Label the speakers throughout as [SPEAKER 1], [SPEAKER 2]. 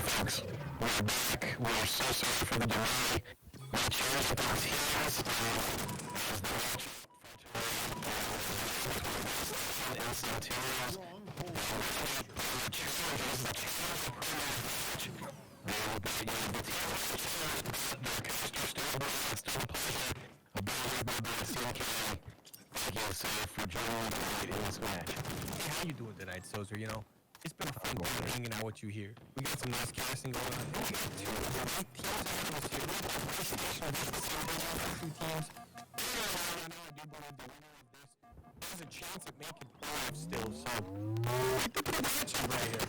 [SPEAKER 1] folks. We're back. We're so sorry for the delay. My cheers with those heels as the match and Centennials. The Challengers, the Challenger Premade South. The coaster still pleasure. Ability by the CK. Thank you, sir, for joining me in this match.
[SPEAKER 2] Hey, how you doing tonight, Sozer? You know, it's been fun hanging out with you here. We got some nice casting going on. We got two great teams on this year. We got the PlayStation versus the Centennials, two teams. I know I do believe the winner of this has a chance at making playoffs still, so like the predictions right here.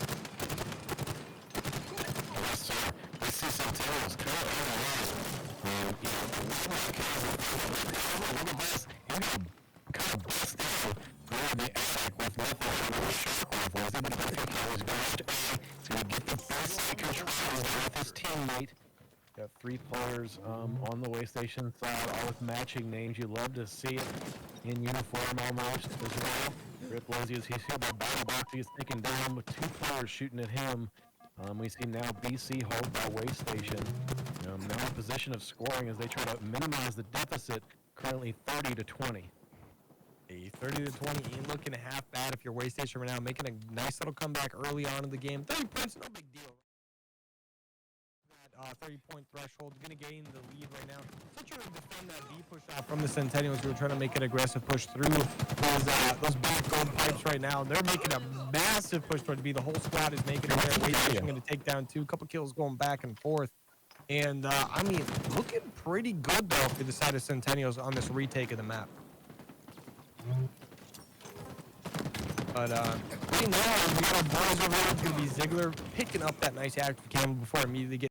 [SPEAKER 1] Yes, sir. I see Centennials currently on the rise. You know, look at this. He's going to kind of bust down over the attic with nothing but a shock rifle. He's going to go for He's going to get the best controls with his teammate.
[SPEAKER 3] Got 3 players on the way station side, all with matching names. You love to see it in uniform almost as well. Rip Lizzie, as he's hit by battle box, he gets taken down with 2 players shooting at him. We see now BC hold by way station. Now in position of scoring as they try to minimize the deficit, currently 30-20.
[SPEAKER 2] A 30-20 ain't looking half bad if you're way station right now, making a nice little comeback early on in the game. 30 points, no big deal. 30-point threshold, gonna gain the lead right now. Still trying to defend that B push off from the Centennials, who are trying to make an aggressive push through those back gold pipes right now. They're making a massive push toward the B. The whole squad is making it there. Wait Station gonna take down 2, couple kills going back and forth. And I mean, looking pretty good though for the side of Centennials on this retake of the map. But right now, the balls over there is gonna be Ziggler picking up that nice active cam before immediately getting.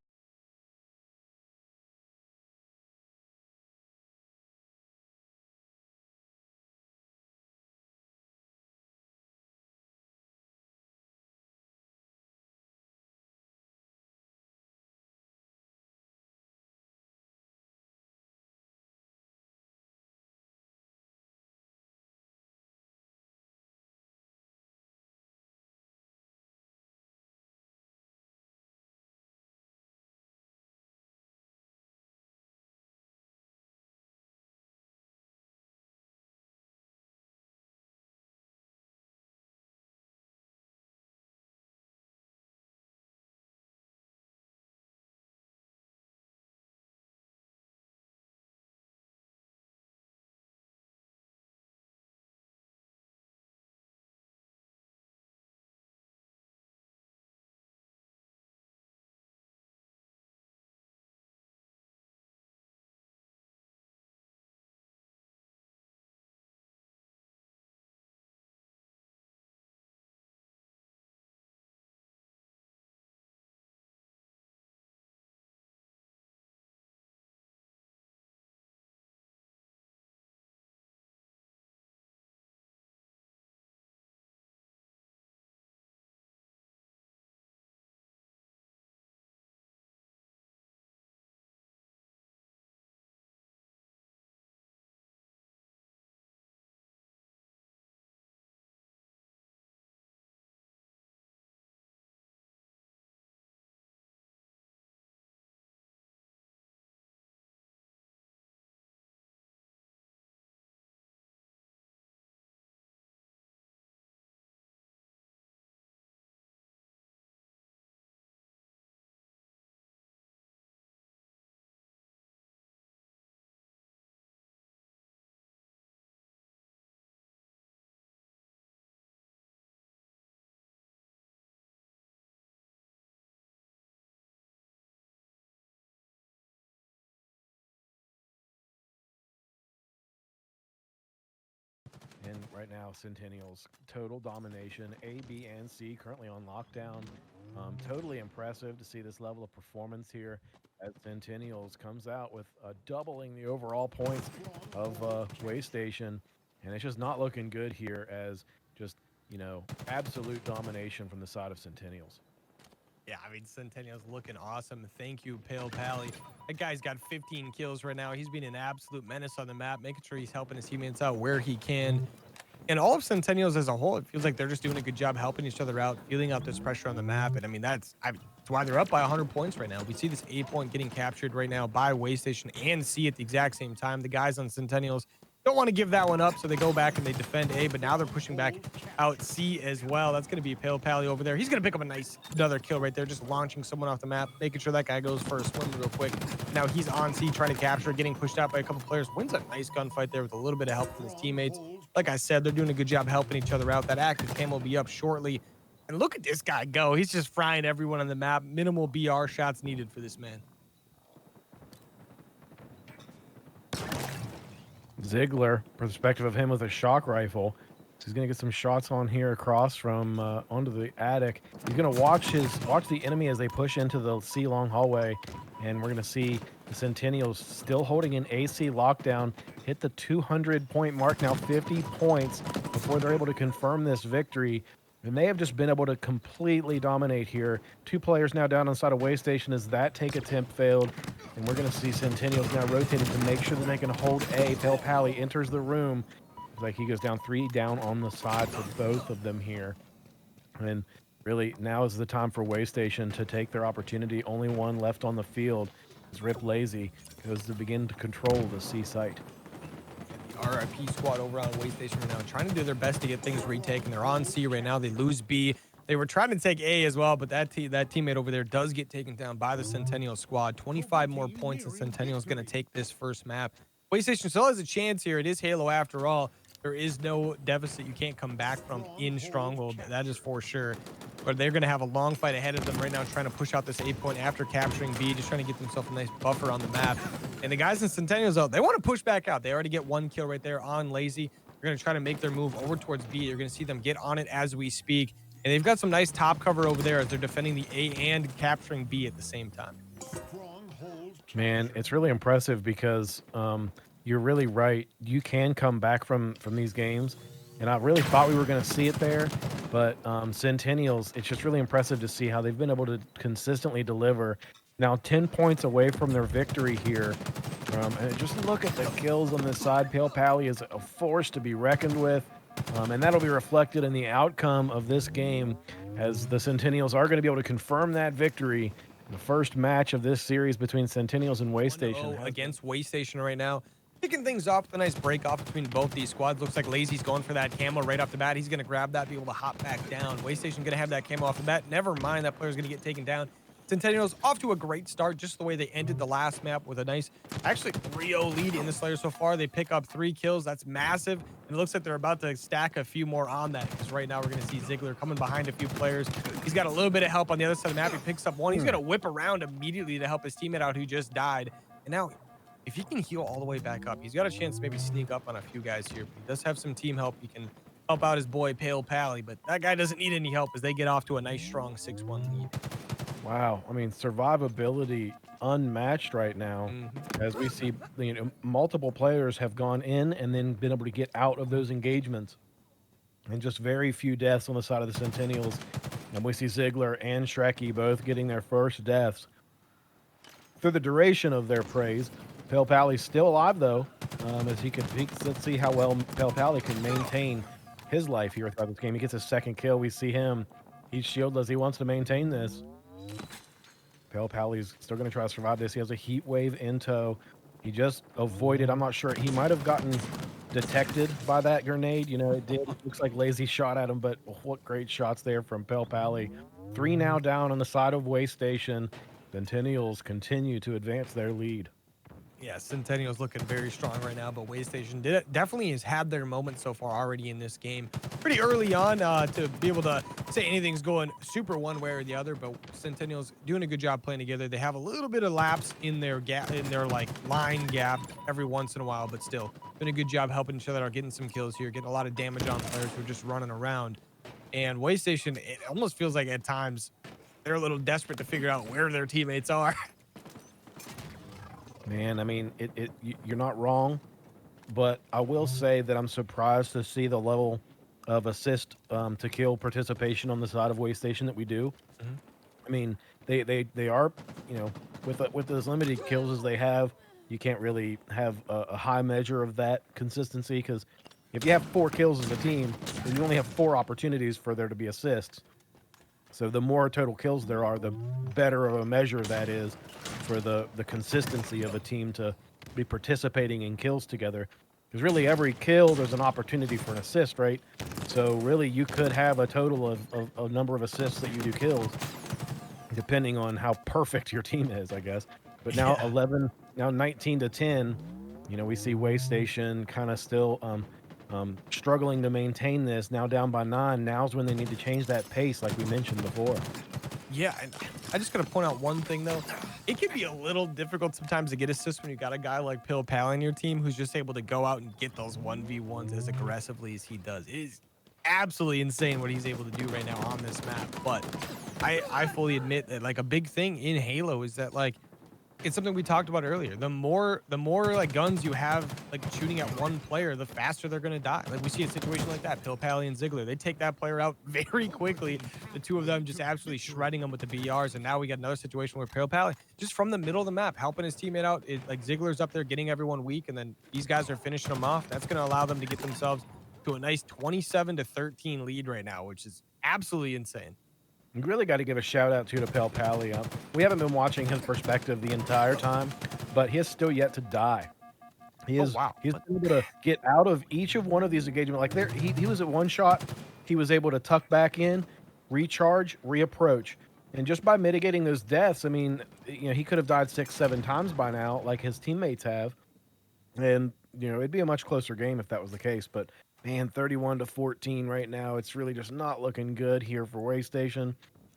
[SPEAKER 3] And right now, Centennials, total domination. A, B, and C currently on lockdown. Totally impressive to see this level of performance here as Centennials comes out with doubling the overall points of Way Station. And it's just not looking good here as just, you know, absolute domination from the side of Centennials.
[SPEAKER 2] Yeah, I mean, Centennial's looking awesome. Thank you, Pale Pally. That guy's got 15 kills right now. He's been an absolute menace on the map, making sure he's helping his teammates out where he can. And all of Centennials as a whole, it feels like they're just doing a good job helping each other out, feeling out this pressure on the map. And I mean, that's why they're up by 100 points right now. We see this A point getting captured right now by Waystation and C at the exact same time. The guys on Centennials don't want to give that one up, so they go back and they defend A, but now they're pushing back out C as well. That's going to be Pale Pally over there. He's going to pick up another kill right there, just launching someone off the map, making sure that guy goes for a swim real quick. Now he's on C trying to capture, getting pushed out by a couple players. Wins a nice gunfight there with a little bit of help from his teammates. Like I said, they're doing a good job helping each other out. That active cam will be up shortly. And look at this guy go. He's just frying everyone on the map. Minimal BR shots needed for this man.
[SPEAKER 3] Ziggler, perspective of him with a shock rifle. So he's gonna get some shots on here across from onto the attic. He's gonna watch the enemy as they push into the C long hallway, and we're gonna see the Centennials still holding an AC lockdown. Hit the 200 point mark now, 50 points before they're able to confirm this victory. And they have just been able to completely dominate here. 2 players now down on the side of Waystation as that take attempt failed. And we're going to see Centennials now rotating to make sure that they can hold A. Pale Pally enters the room. It's like he goes down 3 down on the side for both of them here. And really, now is the time for Waystation to take their opportunity. Only one left on the field as Rip Lazy goes to begin to control the C site.
[SPEAKER 2] RIP squad over on Waystation right now, trying to do their best to get things retaken. They're on C right now. They lose B. They were trying to take A as well, but that teammate over there does get taken down by the Centennial squad. 25 more points, and Centennial's going to take this first map. Waystation still has a chance here. It is Halo after all. There is no deficit you can't come back from in Stronghold. That is for sure. But they're going to have a long fight ahead of them right now, trying to push out this A point after capturing B, just trying to get themselves a nice buffer on the map. And the guys in Centennials, though, they want to push back out. They already get 1 kill right there on Lazy. They're going to try to make their move over towards B. You're going to see them get on it as we speak. And they've got some nice top cover over there as they're defending the A and capturing B at the same time.
[SPEAKER 3] Man, it's really impressive because you're really right. You can come back from these games, and I really thought we were going to see it there. But Centennials, it's just really impressive to see how they've been able to consistently deliver. Now 10 points away from their victory here. And just look at the kills on this side. Pale Pally is a force to be reckoned with. And that'll be reflected in the outcome of this game as the Centennials are going to be able to confirm that victory. The first match of this series between Centennials and Waystation.
[SPEAKER 2] Against Waystation right now. Kicking things off with a nice break off between both these squads. Looks like Lazy's going for that camo right off the bat. He's going to grab that, be able to hop back down. Waystation going to have that camo off the bat. Never mind, that player's going to get taken down. Centennials off to a great start, just the way they ended the last map with a nice, actually 3-0 lead in this layer so far. They pick up 3 kills. That's massive. And it looks like they're about to stack a few more on that because right now we're going to see Ziggler coming behind a few players. He's got a little bit of help on the other side of the map. He picks up 1. He's going to whip around immediately to help his teammate out who just died. And now, if he can heal all the way back up, he's got a chance to maybe sneak up on a few guys here. But he does have some team help. He can help out his boy Pale Pally, but that guy doesn't need any help as they get off to a nice, strong 6-1 lead.
[SPEAKER 3] Wow, I mean, survivability unmatched right now, as we see, multiple players have gone in and then been able to get out of those engagements, and just very few deaths on the side of the Centennials. And we see Ziggler and Shrekky both getting their first deaths. Through the duration of their praise, Pale Pally's still alive though, as he can. Let's see how well Pale Pally can maintain his life here throughout this game. He gets his 2nd kill. We see him. He's shieldless. He wants to maintain this. Pale Pally's still going to try to survive this. He has a heat wave in tow. He just avoided. I'm not sure. He might have gotten detected by that grenade. It did. It looks like Lazy shot at him, but what great shots there from Pale Pally. 3 now down on the side of Waystation. Centennials continue to advance their lead.
[SPEAKER 2] Yeah, Centennials looking very strong right now, but Waystation definitely has had their moment so far already in this game. Pretty early on to be able to say anything's going super one way or the other, but Centennials doing a good job playing together. They have a little bit of lapse in their gap, in their line gap every once in a while, but still doing a good job helping each other out, getting some kills here, getting a lot of damage on players who are just running around. And Waystation, it almost feels like at times they're a little desperate to figure out where their teammates are.
[SPEAKER 3] Man, I mean, you're not wrong, but I will say that I'm surprised to see the level of assist to kill participation on the side of Waystation that we do. I mean, they are, with as limited kills as they have, you can't really have a high measure of that consistency because if you have 4 kills as a team, then you only have 4 opportunities for there to be assists. So the more total kills there are, the better of a measure that is for the consistency of a team to be participating in kills together. Because really every kill, there's an opportunity for an assist, right? So really you could have a total of a number of assists that you do kills, depending on how perfect your team is, I guess. But now 19 to 10, you know, we see Waystation kind of still struggling to maintain this. Now down by 9. Now's when they need to change that pace, like we mentioned before.
[SPEAKER 2] Yeah, and I just gotta point out one thing though. It can be a little difficult sometimes to get assists when you got a guy like Pill Pal on your team who's just able to go out and get those 1v1s as aggressively as he does. It is absolutely insane what he's able to do right now on this map. But I fully admit that like a big thing in Halo is that like it's something we talked about earlier. The more like guns you have like shooting at one player, the faster they're gonna die. Like we see a situation like that, Pill Pally and Ziggler. They take that player out very quickly. The two of them just absolutely shredding them with the BRs. And now we got another situation where Pill Pally just from the middle of the map helping his teammate out. Like Ziggler's up there getting everyone weak, and then these guys are finishing them off. That's gonna allow them to get themselves to a nice 27 to 13 lead right now, which is absolutely insane.
[SPEAKER 3] We really got to give a shout out to Pel Pally. We haven't been watching his perspective the entire time, but he is still yet to die. He is he's able to get out of each of one of these engagements. Like there, he was at one shot, he was able to tuck back in, recharge, reapproach, and just by mitigating those deaths, I mean, you know, he could have died 6-7 times by now, like his teammates have, and you know, it'd be a much closer game if that was the case. But man, 31 to 14 right now. It's really just not looking good here for Waystation,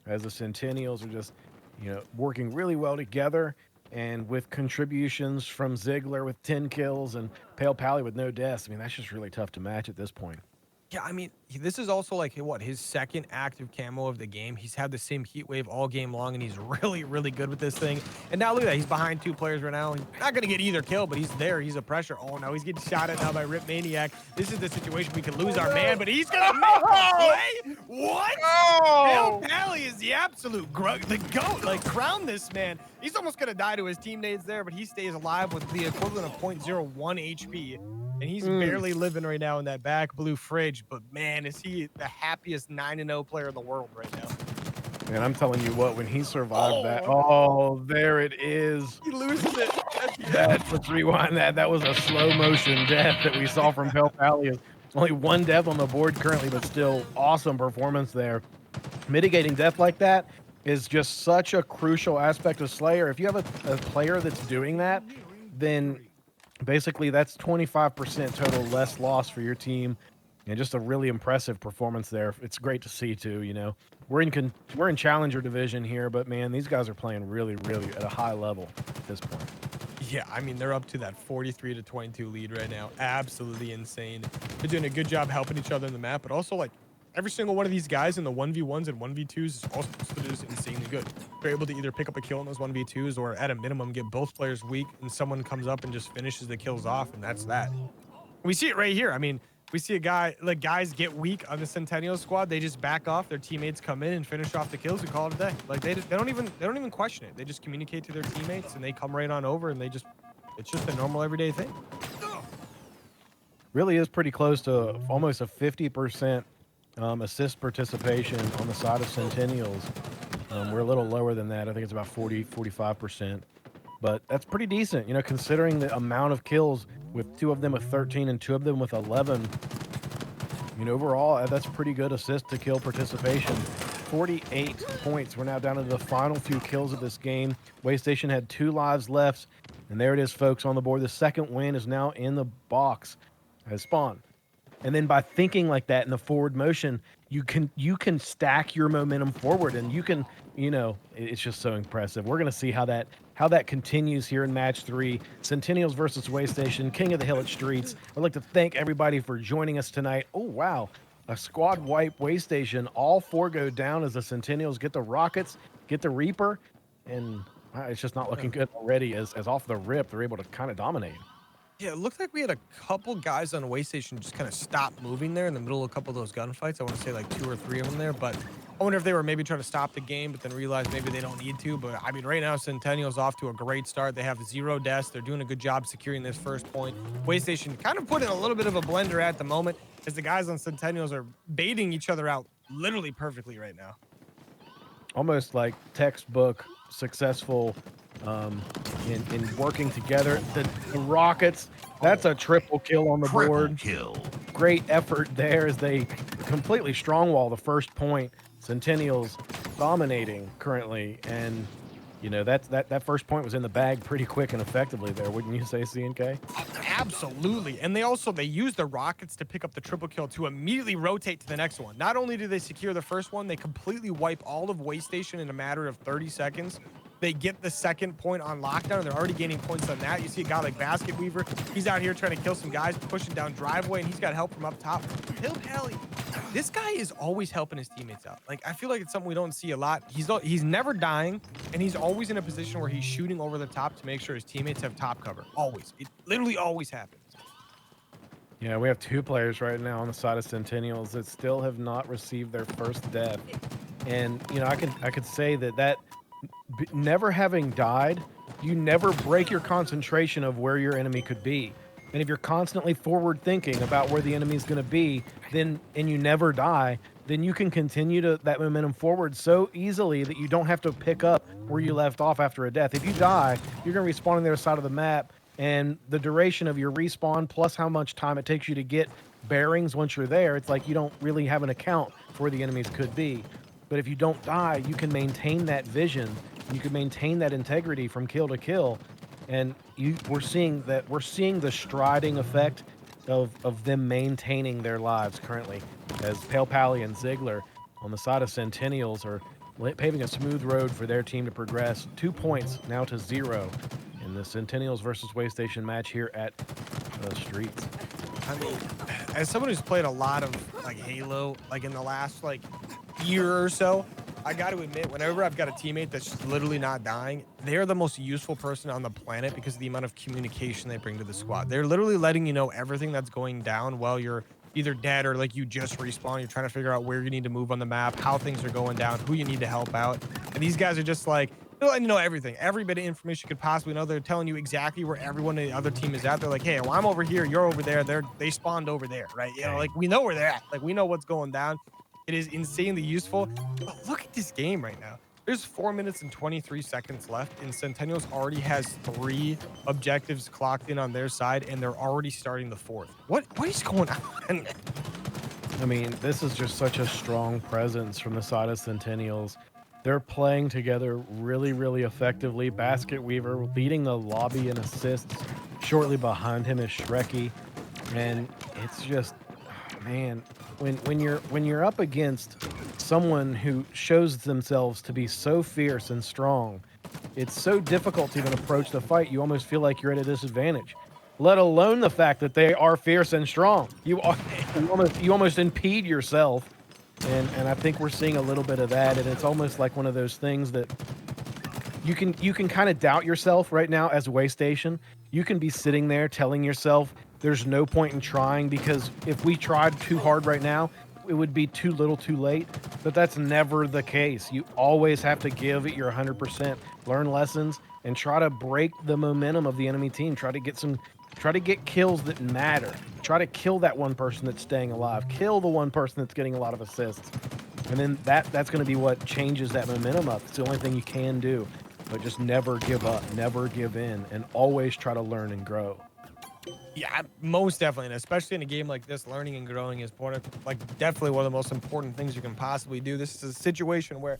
[SPEAKER 3] as the Centennials are just, you know, working really well together, and with contributions from Ziggler with 10 kills and Pale Pally with no deaths. I mean, that's just really tough to match at this point.
[SPEAKER 2] Yeah, I mean, this is also like what his second active camo of the game. He's had the same heat wave all game long, and he's really, really good with this thing. And now look at that, he's behind 2 players right now. He's not gonna get either kill, but he's there. He's a pressure. Oh no, he's getting shot at now by Rip Maniac. This is the situation we could lose our man, but he's gonna make a play. What? Pale Pally is the absolute the goat. Like crown this man. He's almost gonna die to his teammates there, but he stays alive with the equivalent of 0.01 HP. And he's barely living right now in that back blue fridge. But man, is he the happiest 9-0 player in the world right now.
[SPEAKER 3] And I'm telling you what, when he survived that, oh, there it is.
[SPEAKER 2] He loses it.
[SPEAKER 3] Let's rewind that. That was a slow motion death that we saw from Pel Pally. Only 1 death on the board currently, but still awesome performance there. Mitigating death like that is just such a crucial aspect of Slayer. If you have a player that's doing that, then basically that's 25% total less loss for your team, and just a really impressive performance there. It's great to see too. You know, we're in Challenger division here, but man, these guys are playing really, really at a high level at this point.
[SPEAKER 2] Yeah, I mean, they're up to that 43 to 22 lead right now. Absolutely insane. They're doing a good job helping each other in the map, but also like every single one of these guys in the 1v1s and 1v2s is also just insanely good. They're able to either pick up a kill in those 1v2s or at a minimum get both players weak, and someone comes up and just finishes the kills off, and that's that. We see it right here. I mean, we see a guy, like guys get weak on the Centennial squad. They just back off. Their teammates come in and finish off the kills and call it a day. Like they don't even question it. They just communicate to their teammates and they come right on over, and it's just a normal everyday thing.
[SPEAKER 3] Really is pretty close to almost a 50% assist participation on the side of Centennials. We're a little lower than that. I think it's about 45%. But that's pretty decent, you know, considering the amount of kills, with 2 of them with 13 and 2 of them with 11. I mean, overall, that's pretty good assist to kill participation. 48 points. We're now down to the final few kills of this game. Waystation had 2 lives left, and there it is, folks, on the board. The second win is now in the box as Spawn. And then by thinking like that in the forward motion, you can stack your momentum forward, and you can, you know, it's just so impressive. We're going to see how that continues here in match 3. Centennials versus Waystation, King of the Hill at Streets. I'd like to thank everybody for joining us tonight. Oh, wow. A squad wipe Waystation. All 4 go down as the Centennials get the Rockets, get the Reaper, and it's just not looking good already as off the rip they're able to kind of dominate.
[SPEAKER 2] Yeah, it looked like we had a couple guys on Waystation just kind of stop moving there in the middle of a couple of those gunfights. I want to say like 2 or 3 of them there, but I wonder if they were maybe trying to stop the game, but then realized maybe they don't need to. But I mean, right now, Centennials off to a great start. They have 0 deaths. They're doing a good job securing this first point. Waystation kind of put in a little bit of a blender at the moment as the guys on Centennials are baiting each other out literally perfectly right now.
[SPEAKER 3] Almost like textbook successful in working together. The Rockets, that's a triple kill on the board. Great effort there as they completely strongwall the first point. Centennials dominating currently, and you know that first point was in the bag pretty quick and effectively there, wouldn't you say, CNK?
[SPEAKER 2] Absolutely. And they used the Rockets to pick up the triple kill to immediately rotate to the next one. Not only do they secure the first one, they completely wipe all of Waystation in a matter of 30 seconds. They get the second point on lockdown, and they're already gaining points on that. You see a guy like Basket Weaver. He's out here trying to kill some guys, pushing down driveway, and he's got help from up top. Hill Pally, this guy is always helping his teammates out. Like, I feel like it's something we don't see a lot. He's never dying, and he's always in a position where he's shooting over the top to make sure his teammates have top cover. Always. It literally always happens.
[SPEAKER 3] Yeah, we have 2 players right now on the side of Centennials that still have not received their first death. And, you know, I could say that never having died, you never break your concentration of where your enemy could be. And if you're constantly forward thinking about where the enemy is going to be, and you never die, then you can continue that momentum forward so easily that you don't have to pick up where you left off after a death. If you die, you're going to respawn on the other side of the map, and the duration of your respawn plus how much time it takes you to get bearings once you're there, it's like you don't really have an account for where the enemies could be. But if you don't die, you can maintain that vision. You can maintain that integrity from kill to kill. And we're seeing the striding effect of them maintaining their lives currently, as Pale Pally and Ziggler on the side of Centennials are paving a smooth road for their team to progress. 2 points now to 0 in the Centennials versus Waystation match here at the Streets.
[SPEAKER 2] I mean, as someone who's played a lot of like Halo, like in the last like year or so, I got to admit, whenever I've got a teammate that's just literally not dying, they're the most useful person on the planet because of the amount of communication they bring to the squad. They're literally letting you know everything that's going down while you're either dead or like you just respawn. You're trying to figure out where you need to move on the map, how things are going down, who you need to help out. And these guys are just like, they're letting you know everything, every bit of information you could possibly know. They're telling you exactly where everyone in the other team is at. They're like, hey, well, I'm over here, you're over there. They spawned over there, right? You know, like we know where they're at. Like we know what's going down. It is insanely useful. But look at this game right now. There's 4 minutes and 23 seconds left, and Centennials already has 3 objectives clocked in on their side, and they're already starting the 4th. What is going on?
[SPEAKER 3] I mean, this is just such a strong presence from the side of Centennials. They're playing together really, really effectively. Basket Weaver leading the lobby in assists. Shortly behind him is Shrekky. And it's just, man, when you're up against someone who shows themselves to be so fierce and strong, it's so difficult to even approach the fight. You almost feel like you're at a disadvantage, let alone the fact that they are fierce and strong. You almost impede yourself, and I think we're seeing a little bit of that. And it's almost like one of those things that you can kind of doubt yourself right now as Waystation. You can be sitting there telling yourself there's no point in trying because if we tried too hard right now, it would be too little too late. But that's never the case. You always have to give it your 100%, learn lessons, and try to break the momentum of the enemy team. Try to get kills that matter. Try to kill that one person that's staying alive. Kill the one person that's getting a lot of assists. And then that's going to be what changes that momentum up. It's the only thing you can do. But just never give up, never give in, and always try to learn and grow.
[SPEAKER 2] Yeah, most definitely. And especially in a game like this, learning and growing is important. Like definitely one of the most important things you can possibly do. This is a situation where